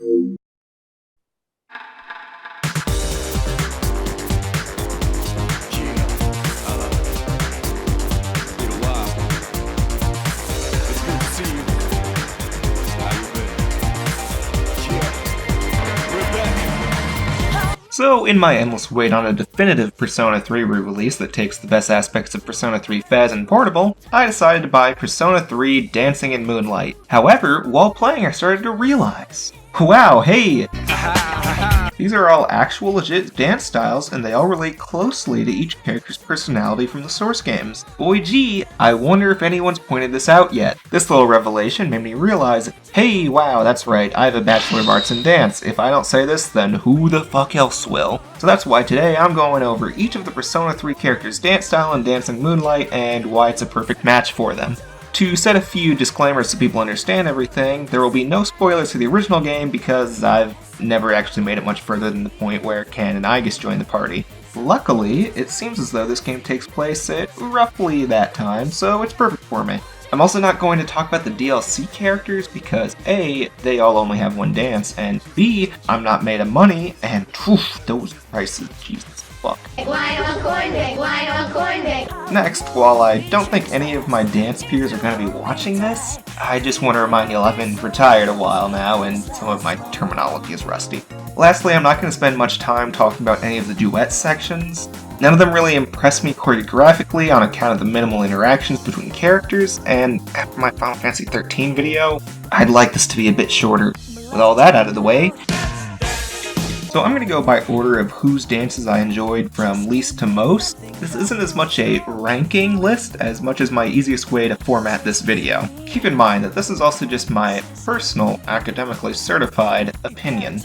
So, in my endless wait on a definitive Persona 3 re-release that takes the best aspects of Persona 3 Fez and Portable, I decided to buy Persona 3 Dancing in Moonlight. However, while playing I started to realize, wow, hey! These are all actual legit dance styles, and they all relate closely to each character's personality from the source games. Boy gee, I wonder if anyone's pointed this out yet. This little revelation made me realize, hey, wow, that's right, I have a Bachelor of Arts in Dance. If I don't say this, then who the fuck else will? So that's why today I'm going over each of the Persona 3 characters' dance style in Dancing Moonlight, and why it's a perfect match for them. To set a few disclaimers so people understand everything, there will be no spoilers for the original game because I've never actually made it much further than the point where Ken and Aigis join the party. Luckily, it seems as though this game takes place at roughly that time, so it's perfect for me. I'm also not going to talk about the DLC characters because A, they all only have one dance, and B, I'm not made of money, and those prices, Jesus fuck. Next, while I don't think any of my dance peers are going to be watching this, I just want to remind you I've been retired a while now and some of my terminology is rusty. Lastly, I'm not going to spend much time talking about any of the duet sections. None of them really impress me choreographically on account of the minimal interactions between characters, and after my Final Fantasy XIII video, I'd like this to be a bit shorter. With all that out of the way, so I'm going to go by order of whose dances I enjoyed from least to most. This isn't as much a ranking list as much as my easiest way to format this video. Keep in mind that this is also just my personal, academically certified opinion.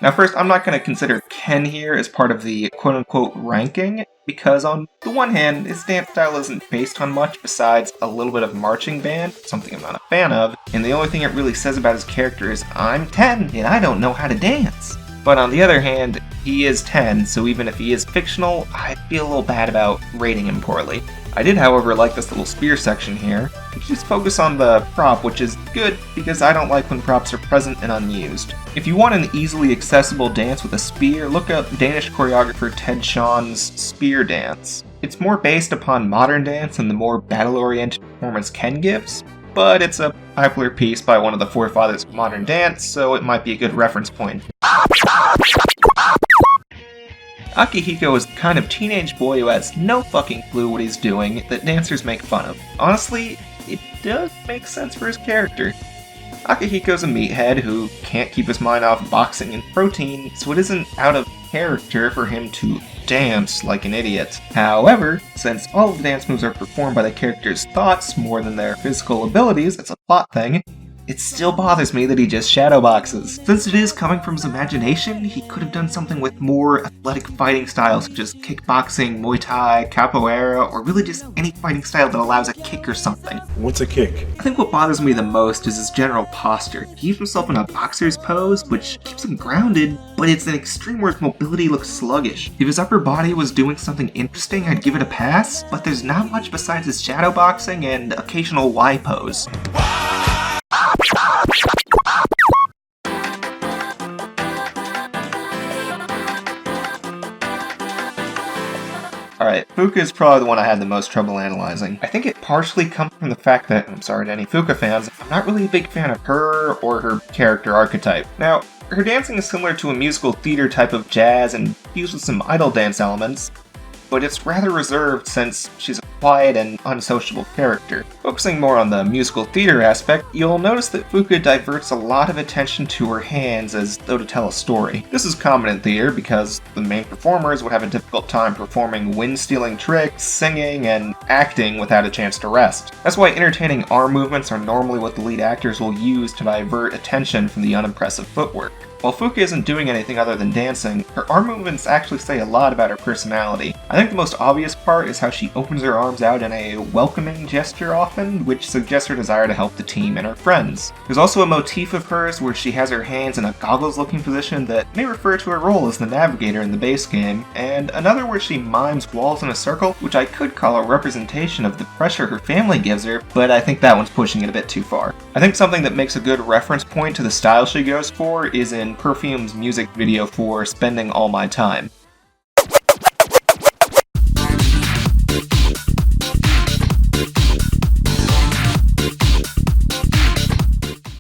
Now first, I'm not going to consider Ken here as part of the quote-unquote ranking, because on the one hand, his dance style isn't based on much besides a little bit of marching band, something I'm not a fan of, and the only thing it really says about his character is, I'm 10 and I don't know how to dance. But on the other hand, he is 10, so even if he is fictional, I feel a little bad about rating him poorly. I did, however, like this little spear section here, which just focus on the prop, which is good because I don't like when props are present and unused. If you want an easily accessible dance with a spear, look up Danish choreographer Ted Sean's spear dance. It's more based upon modern dance than the more battle-oriented performance Ken gives, but it's a popular piece by one of the forefathers of modern dance, so it might be a good reference point. Akihiko is the kind of teenage boy who has no fucking clue what he's doing that dancers make fun of. Honestly, it does make sense for his character. Akihiko's a meathead who can't keep his mind off boxing and protein, so it isn't out of character for him to dance like an idiot. However, since all of the dance moves are performed by the character's thoughts more than their physical abilities, it's a plot thing, it still bothers me that he just shadowboxes. Since it is coming from his imagination, he could have done something with more athletic fighting styles such as kickboxing, Muay Thai, Capoeira, or really just any fighting style that allows a kick or something. What's a kick? I think what bothers me the most is his general posture. He keeps himself in a boxer's pose, which keeps him grounded, but it's an extreme where his mobility looks sluggish. If his upper body was doing something interesting, I'd give it a pass, but there's not much besides his shadowboxing and occasional Y pose. Alright, Fuka is probably the one I had the most trouble analyzing. I think it partially comes from the fact that, I'm sorry to any Fuka fans, I'm not really a big fan of her or her character archetype. Now, her dancing is similar to a musical theater type of jazz and fused with some idol dance elements, but it's rather reserved since she's a quiet and unsociable character. Focusing more on the musical theater aspect, you'll notice that Fuka diverts a lot of attention to her hands as though to tell a story. This is common in theater because the main performers would have a difficult time performing wind-stealing tricks, singing, and acting without a chance to rest. That's why entertaining arm movements are normally what the lead actors will use to divert attention from the unimpressive footwork. While Fuka isn't doing anything other than dancing, her arm movements actually say a lot about her personality. I think the most obvious part is how she opens her arms performs out in a welcoming gesture often, which suggests her desire to help the team and her friends. There's also a motif of hers where she has her hands in a goggles-looking position that may refer to her role as the navigator in the base game, and another where she mimes walls in a circle, which I could call a representation of the pressure her family gives her, but I think that one's pushing it a bit too far. I think something that makes a good reference point to the style she goes for is in Perfume's music video for Spending All My Time.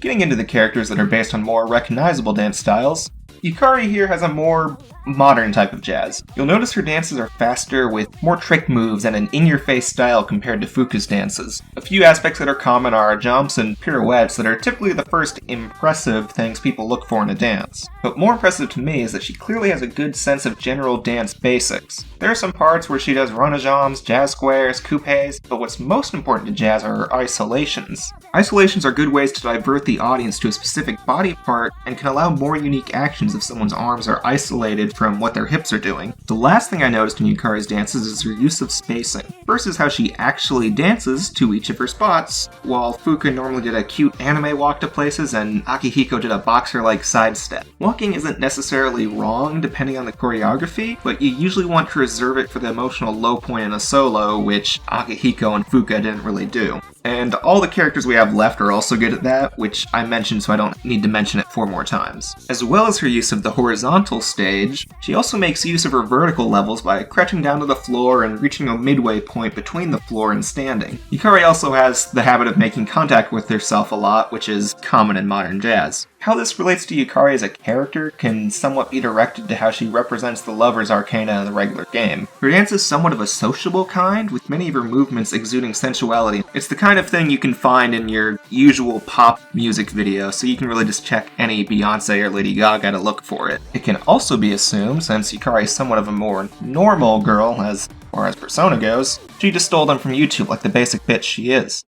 Getting into the characters that are based on more recognizable dance styles, Yukari here has a more modern type of jazz. You'll notice her dances are faster with more trick moves and an in-your-face style compared to Fuka's dances. A few aspects that are common are jumps and pirouettes that are typically the first impressive things people look for in a dance. But more impressive to me is that she clearly has a good sense of general dance basics. There are some parts where she does runajams, jazz squares, coupes, but what's most important to jazz are her isolations. Isolations are good ways to divert the audience to a specific body part and can allow more unique actions if someone's arms are isolated from what their hips are doing. The last thing I noticed in Yukari's dances is her use of spacing. First is how she actually dances to each of her spots, while Fuka normally did a cute anime walk to places and Akihiko did a boxer-like sidestep. Walking isn't necessarily wrong depending on the choreography, but you usually want to reserve it for the emotional low point in a solo, which Akihiko and Fuka didn't really do. And all the characters we have left are also good at that, which I mentioned so I don't need to mention it 4 more times. As well as her use of the horizontal stage, she also makes use of her vertical levels by crouching down to the floor and reaching a midway point between the floor and standing. Yukari also has the habit of making contact with herself a lot, which is common in modern jazz. How this relates to Yukari as a character can somewhat be directed to how she represents the Lover's Arcana in the regular game. Her dance is somewhat of a sociable kind, with many of her movements exuding sensuality. It's the kind of thing you can find in your usual pop music video, so you can really just check any Beyonce or Lady Gaga to look for it. It can also be assumed, since Yukari is somewhat of a more normal girl as far as persona goes, she just stole them from YouTube like the basic bitch she is.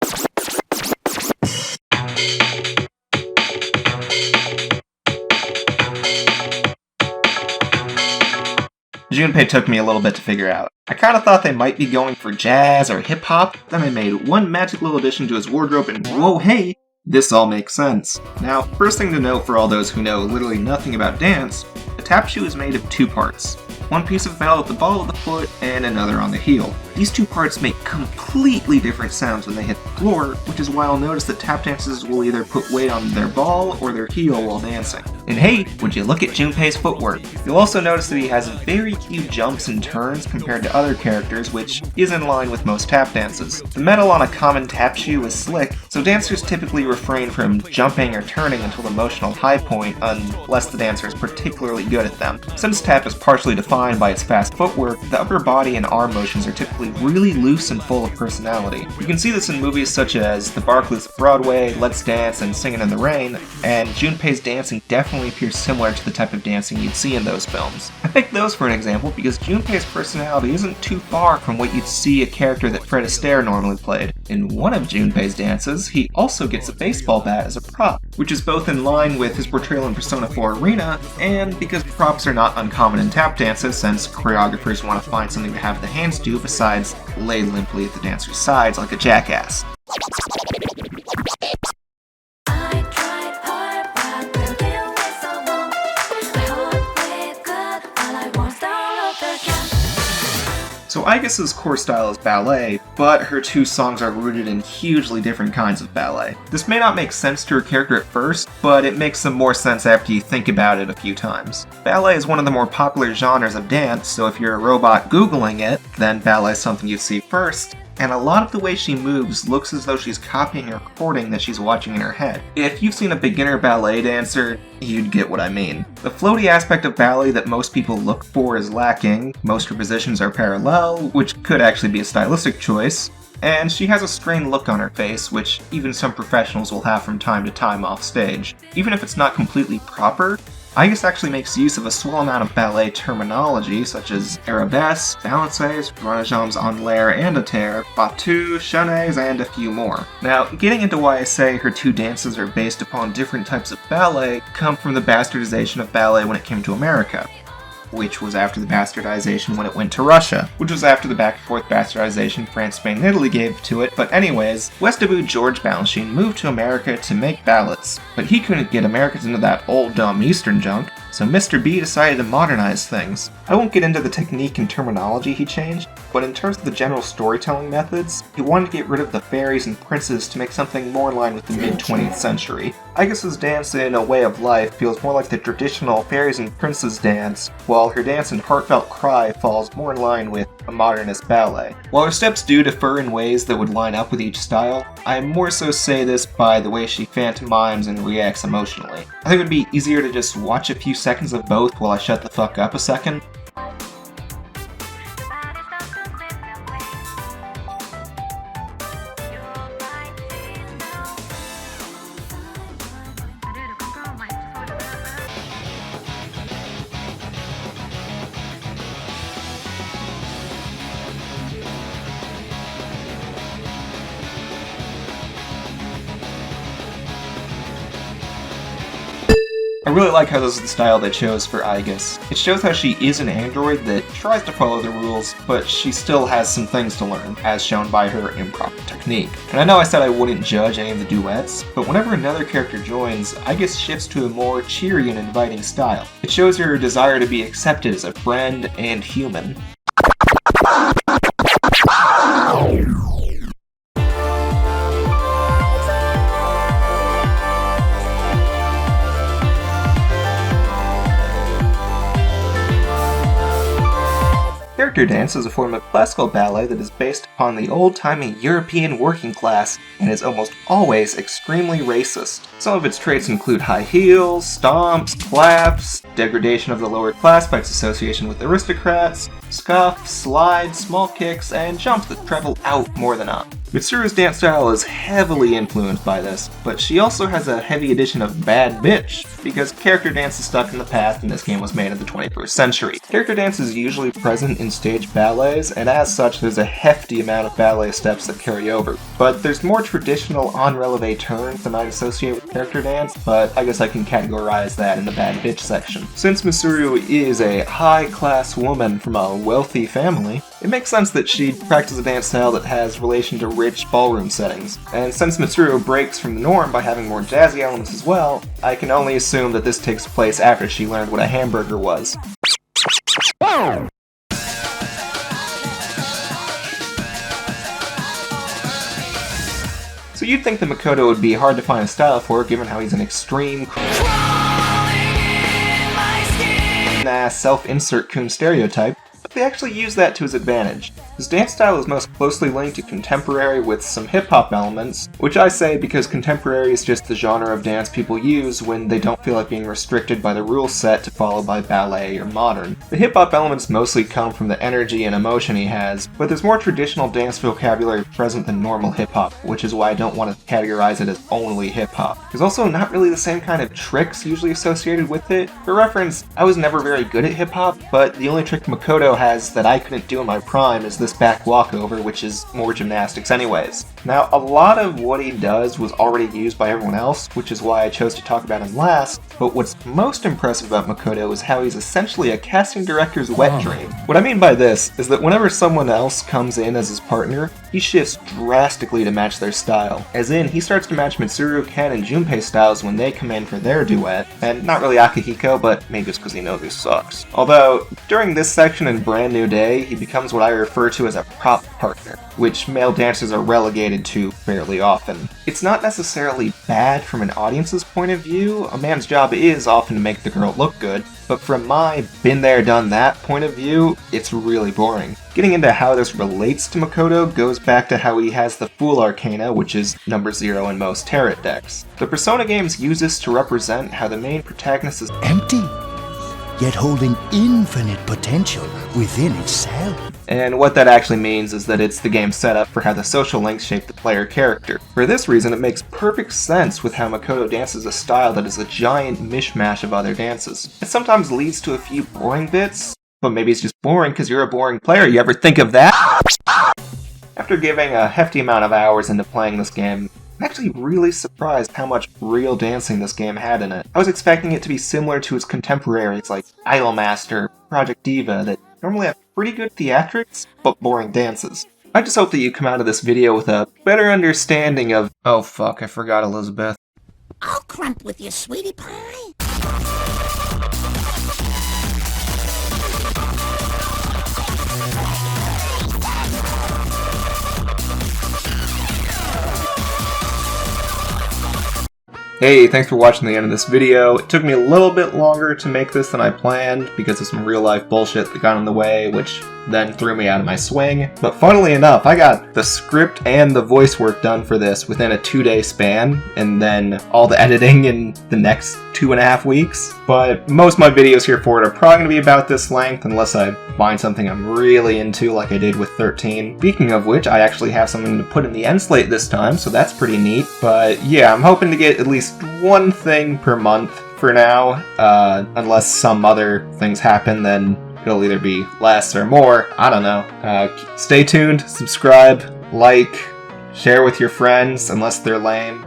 Junpei took me a little bit to figure out. I kinda thought they might be going for jazz or hip-hop, then I made one magic little addition to his wardrobe and whoa hey, this all makes sense. Now, first thing to note for all those who know literally nothing about dance, a tap shoe is made of 2 parts. One piece of metal at the ball of the foot and another on the heel. These 2 parts make completely different sounds when they hit the floor, which is why I'll notice that tap dancers will either put weight on their ball or their heel while dancing. And hey, would you look at Junpei's footwork? You'll also notice that he has very few jumps and turns compared to other characters, which is in line with most tap dances. The metal on a common tap shoe is slick, so dancers typically refrain from jumping or turning until the emotional high point unless the dancer is particularly good at them. Since tap is partially defined by its fast footwork, the upper body and arm motions are typically really loose and full of personality. You can see this in movies such as The Barclays of Broadway, Let's Dance, and Singin' in the Rain, and Junpei's dancing definitely appears similar to the type of dancing you'd see in those films. I picked those for an example because Junpei's personality isn't too far from what you'd see a character that Fred Astaire normally played. In one of Junpei's dances, he also gets a baseball bat as a prop, which is both in line with his portrayal in Persona 4 Arena, and because props are not uncommon in tap dances since choreographers want to find something to have the hands do besides lay limply at the dancer's sides like a jackass. So Aigis' core style is ballet, but her 2 songs are rooted in hugely different kinds of ballet. This may not make sense to her character at first, but it makes some more sense after you think about it a few times. Ballet is one of the more popular genres of dance, so if you're a robot Googling it, then ballet is something you'd see first. And a lot of the way she moves looks as though she's copying a recording that she's watching in her head. If you've seen a beginner ballet dancer, you'd get what I mean. The floaty aspect of ballet that most people look for is lacking, most her positions are parallel, which could actually be a stylistic choice, and she has a strained look on her face, which even some professionals will have from time to time off stage. Even if it's not completely proper, Aigis actually makes use of a small amount of ballet terminology, such as arabesque, balances, renajams en l'air and à terre, battu, chaînes, and a few more. Now, getting into why I say her 2 dances are based upon different types of ballet come from the bastardization of ballet when it came to America. which was after the bastardization when it went to Russia, which was after the back-and-forth bastardization France, Spain, and Italy gave to it. But anyways, Westabu George Balanchine moved to America to make ballads, but he couldn't get Americans into that old dumb Eastern junk, so Mr. B decided to modernize things. I won't get into the technique and terminology he changed, but in terms of the general storytelling methods, he wanted to get rid of the fairies and princes to make something more in line with the mid-20th century. I guess his dance in A Way of Life feels more like the traditional fairies and princes dance, while her dance in Heartfelt Cry falls more in line with a modernist ballet. While her steps do differ in ways that would line up with each style, I more so say this by the way she pantomimes and reacts emotionally. I think it would be easier to just watch a few seconds of both while I shut the fuck up a second. I really like how this is the style they chose for Aigis. It shows how she is an android that tries to follow the rules, but she still has some things to learn, as shown by her improper technique. And I know I said I wouldn't judge any of the duets, but whenever another character joins, Aigis shifts to a more cheery and inviting style. It shows her desire to be accepted as a friend and human. Character dance is a form of classical ballet that is based upon the old-timey European working class and is almost always extremely racist. Some of its traits include high heels, stomps, claps, degradation of the lower class by its association with aristocrats, scuffs, slides, small kicks, and jumps that travel out more than up. Mitsuru's dance style is heavily influenced by this, but she also has a heavy addition of bad bitch, because character dance is stuck in the past and this game was made in the 21st century. Character dance is usually present in stage ballets, and as such there's a hefty amount of ballet steps that carry over. But there's more traditional en-releve turns than I'd associate with character dance, but I guess I can categorize that in the bad bitch section. Since Mitsuru is a high-class woman from a wealthy family, it makes sense that she'd practice a dance style that has relation to rich ballroom settings. And since Mitsuru breaks from the norm by having more jazzy elements as well, I can only assume that this takes place after she learned what a hamburger was. So you'd think that Makoto would be hard to find a style for, given how he's an extreme self-insert coon stereotype, but they actually use that to his advantage. His dance style is most closely linked to contemporary with some hip-hop elements, which I say because contemporary is just the genre of dance people use when they don't feel like being restricted by the rule set to follow by ballet or modern. The hip-hop elements mostly come from the energy and emotion he has, but there's more traditional dance vocabulary present than normal hip-hop, which is why I don't want to categorize it as only hip-hop. There's also not really the same kind of tricks usually associated with it. For reference, I was never very good at hip-hop, but the only trick Makoto has that I couldn't do in my prime is this back walkover, which is more gymnastics anyways. Now, a lot of what he does was already used by everyone else, which is why I chose to talk about him last, but what's most impressive about Makoto is how he's essentially a casting director's wet dream. What I mean by this is that whenever someone else comes in as his partner, he shifts drastically to match their style. As in, he starts to match Mitsuru, Ken, and Junpei styles when they come in for their duet, and not really Akihiko, but maybe it's because he knows he sucks. Although, during this section in Brand New Day, he becomes what I refer to as a prop partner, which male dancers are relegated to fairly often. It's not necessarily bad from an audience's point of view. A man's job is often to make the girl look good, but from my been there done that point of view, it's really boring. Getting into how this relates to Makoto goes back to how he has the Fool Arcana, which is number 0 in most Tarot decks. The Persona games use this to represent how the main protagonist is empty, yet holding infinite potential within itself. And what that actually means is that it's the game's setup for how the social links shape the player character. For this reason, it makes perfect sense with how Makoto dances a style that is a giant mishmash of other dances. It sometimes leads to a few boring bits, but maybe it's just boring because you're a boring player. You ever think of that? After giving a hefty amount of hours into playing this game, I'm actually really surprised how much real dancing this game had in it. I was expecting it to be similar to its contemporaries like Idolmaster, Project Diva, that normally have pretty good theatrics, but boring dances. I just hope that you come out of this video with a better understanding of— oh fuck, I forgot Elizabeth. I'll crump with you, sweetie pie. Hey, thanks for watching the end of this video. It took me a little bit longer to make this than I planned because of some real life bullshit that got in the way, which then threw me out of my swing. But funnily enough, I got the script and the voice work done for this within a 2-day span, and then all the editing in the next 2.5 weeks. But most of my videos here for it are probably going to be about this length unless I find something I'm really into like I did with 13. Speaking of which, I actually have something to put in the end slate this time, so that's pretty neat. But yeah, I'm hoping to get at least one thing per month for now, unless some other things happen, then it'll either be less or more. I don't know. Stay tuned, subscribe, like, share with your friends, unless they're lame.